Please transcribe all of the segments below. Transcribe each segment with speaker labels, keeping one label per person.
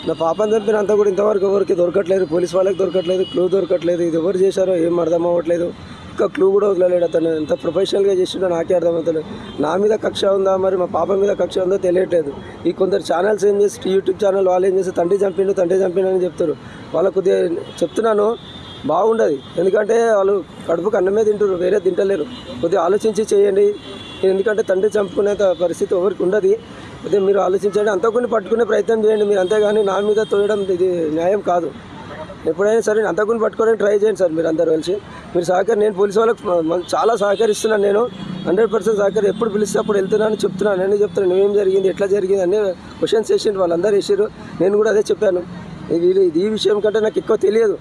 Speaker 1: నా పాపని చంపినంత కూడా ఇంతవరకు ఎవరికి దొరకట్లేదు, పోలీస్ వాళ్ళకి దొరకట్లేదు, క్లూ దొరకట్లేదు. ఇది ఎవరు చేశారో ఏం అర్థం అవ్వట్లేదు. ఇంకా క్లూ కూడా వదలలేడు అతను. ఎంత ప్రొఫెషనల్గా చేసిండో నాకే అర్థమవుతలేదు. నా మీద కక్ష ఉందా మరి మా పాప మీద కక్ష ఉందో తెలియట్లేదు. ఈ కొందరు ఛానల్స్ ఏం చేసి యూట్యూబ్ ఛానల్ వాళ్ళు ఏం చేస్తే తండ్రి చంపిండు అని చెప్తారు. వాళ్ళకు కొద్దిగా చెప్తున్నాను బాగుండదు. ఎందుకంటే వాళ్ళు కడుపుకు అన్నమే తింటారు, వేరే తింటలేరు. కొద్దిగా ఆలోచించి చేయండి. ఎందుకంటే తండ్రి చంపుకునే పరిస్థితి ఎవరికి ఉండదు. అదే మీరు ఆలోచించండి, అంతకుని పట్టుకునే ప్రయత్నం చేయండి మీరు. అంతేగాని నా మీద తోయడం ఇది న్యాయం కాదు. ఎప్పుడైనా సరే అంతకుని పట్టుకోవడానికి ట్రై చేయండి సార్. మీరు అందరూ కలిసి మీరు నేను పోలీసు వాళ్ళకి చాలా సహకరిస్తున్నాను. నేను 100% సహకరి. ఎప్పుడు పిలిస్తే అప్పుడు వెళ్తున్నాను, చెప్తున్నాను. నేను చెప్తున్నాను నువ్వేం జరిగింది, ఎట్లా జరిగింది అన్నీ క్వశ్చన్స్ వేసిండు. వాళ్ళందరూ వేసారు. నేను కూడా అదే చెప్పాను. ఈ విషయం కంటే నాకు ఎక్కువ తెలియదు.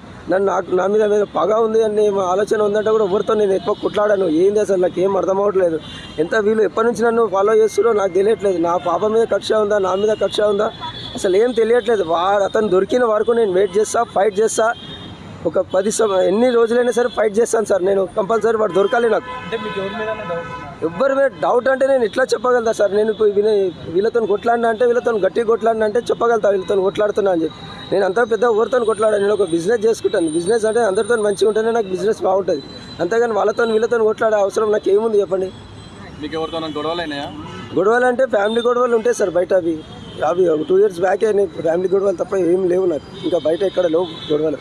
Speaker 1: నా మీద పగ ఉంది అని ఆలోచన ఉందంటే కూడా ఎవరితో నేను ఎక్కువ కొట్లాడాను. ఏంది అసలు నాకు ఏం అర్థం అవ్వట్లేదు. వీళ్ళు ఎప్పటి నుంచి నన్ను ఫాలో చేస్తున్నారో నాకు తెలియట్లేదు. నా పాప మీద కక్ష ఉందా, నా మీద కక్ష ఉందా అసలు ఏం తెలియట్లేదు. అతను దొరికిన వరకు నేను వెయిట్ చేస్తా, ఫైట్ చేస్తా. ఒక 10 ఎన్ని రోజులైనా సరే ఫైట్ చేస్తాను సార్. నేను కంపల్సరీ వాడు దొరకాలి నాకు. ఎవరి మీద డౌట్ అంటే నేను ఇట్లా చెప్పగలుగుతా సార్. నేను వీళ్ళతో కొట్లాడినా అంటే, వీళ్ళతో గట్టిగా కొట్లాడినా అంటే చెప్పగలుగుతా వీళ్ళతో కొట్లాడుతున్నా అని చెప్పి. నేను అంతా పెద్ద ఎవరితో కొట్లాడాను. నేను ఒక బిజినెస్ చేసుకుంటాను. బిజినెస్ అంటే అందరితో మంచిగా ఉంటేనే నాకు బిజినెస్ బాగుంటుంది. అంతేగాని వీళ్ళతో కొట్లాడే అవసరం నాకు ఏముంది చెప్పండి. గొడవలు అంటే ఫ్యామిలీ గొడవలు ఉంటాయి సార్ బయట. అవి 2 years బ్యాకే ఫ్యామిలీ గొడవలు తప్ప ఏం లేవు నాకు. ఇంకా బయట ఎక్కడ లేవు గొడవలు.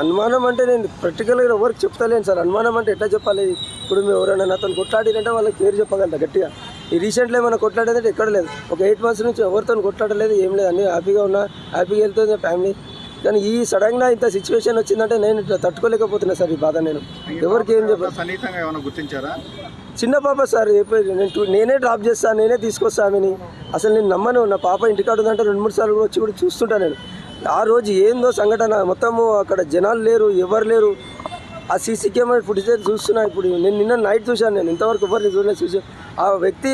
Speaker 1: అనుమానం అంటే నేను ప్రాక్టికల్గా ఎవరికి చెప్తలేను సార్. అనుమానం అంటే ఎట్లా చెప్పాలి? ఇప్పుడు మేము ఎవరైనా నాతో కొట్లాడినంటే వాళ్ళకి పేరు చెప్పగలట గట్టిగా. ఈ రీసెంట్లో ఏమైనా కొట్లాడేదంటే ఎక్కడ లేదు. ఒక 8 months నుంచి ఎవరితో కొట్లాడలేదు, ఏం లేదు. అన్నీ హ్యాపీగా ఉన్నా, హ్యాపీగా వెళ్తుంది ఫ్యామిలీ. కానీ ఈ సడన్గా ఇంత సిచ్యువేషన్ వచ్చిందంటే నేను ఇట్లా తట్టుకోలేకపోతున్నా సార్. ఈ బాధ నేను ఎవరికి ఏం చెప్పాను. చిన్న పాప సార్. నేనే డ్రాప్ చేస్తాను, నేనే తీసుకొస్తాను ఆమెని. అసలు నేను నమ్మను. నా పాప ఇంటికాడ ఉందంటే 2-3 సార్లు కూడా వచ్చి చూస్తుంటాను నేను. ఆ రోజు ఏందో సంఘటన మొత్తము అక్కడ జనాలు లేరు, ఎవరు లేరు. ఆ సీసీ కెమెరా ఫుటేజ్ చూస్తున్నా. ఇప్పుడు నేను నిన్న నైట్ చూశాను. నేను ఇంతవరకు ఎవరిని చూసాను. ఆ వ్యక్తి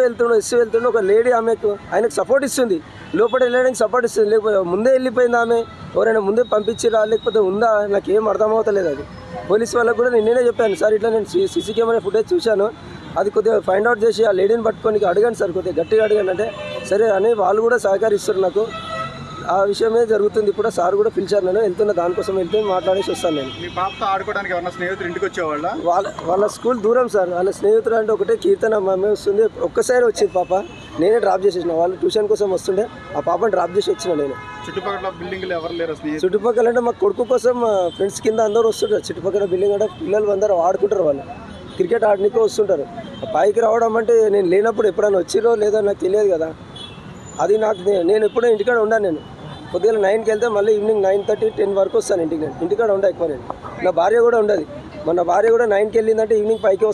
Speaker 1: వెళ్తుండో ఒక లేడీ ఆయనకు సపోర్ట్ ఇస్తుంది. లోపల వెళ్ళడానికి సపోర్ట్ ఇస్తుంది. లేకపోతే ముందే వెళ్ళిపోయింది ఆమె. ఎవరైనా ముందే పంపించిరా లేకపోతే ఉందా నాకు ఏం అర్థమవుతలేదు. అది పోలీస్ వాళ్ళకు కూడా నేనే చెప్పాను సార్. ఇట్లా నేను సీసీ కెమెరా ఫుటేజ్ చూశాను, అది కొద్దిగా ఫైండ్ అవుట్ చేసి ఆ లేడీని పట్టుకొని అడగండి సార్, కొద్దిగా గట్టిగా అడగండి అంటే సరే అని వాళ్ళు కూడా సహకరిస్తారు నాకు. ఆ విషయమే జరుగుతుంది. ఇప్పుడు సార్ కూడా పిలిచారు. నేను వెళ్తున్నా, దానికోసం వెళ్తే మాట్లాడేసి వస్తాను. నేను
Speaker 2: మీ పాపతో ఆడుకోవడానికి ఎవరైనా స్నేహితులు ఇంటికి వచ్చేవాళ్ళ?
Speaker 1: వాళ్ళ స్కూల్ దూరం సార్. వాళ్ళ స్నేహితులు అంటే ఒకటే కీర్తన అమ్మాయి వస్తుంది. ఒక్కసారి వచ్చింది పాప. నేనే డ్రాప్ చేసేసిన. వాళ్ళు ట్యూషన్ కోసం వస్తుండే, ఆ పాపని డ్రాప్ చేసి వచ్చిన నేను.
Speaker 2: చుట్టుపక్కల బిల్డింగ్లు ఎవరు లేరు?
Speaker 1: చుట్టుపక్కల అంటే మా కొడుకు కోసం ఫ్రెండ్స్ కింద అందరూ వస్తుంటారు. చుట్టుపక్కల బిల్డింగ్ అంటే పిల్లలు అందరూ ఆడుకుంటారు. వాళ్ళు క్రికెట్ ఆడడానికి వస్తుంటారు. పైకి రావడం అంటే నేను లేనప్పుడు ఎప్పుడైనా వచ్చిరో లేదో నాకు తెలియదు కదా. అది నేను ఎప్పుడో ఇంటికాడ ఉన్నాను. నేను పొద్దున్న 9కి వెళ్తే మళ్ళీ ఈవినింగ్ 9:30, 10 వరకు వస్తాను ఇంటికి. నేను ఇంటికాడ ఎక్కువ. నేను నా భార్య కూడా ఉండదు. మన భార్య కూడా 9కి వెళ్ళిందంటే ఈవినింగ్ 5కి వస్తాను.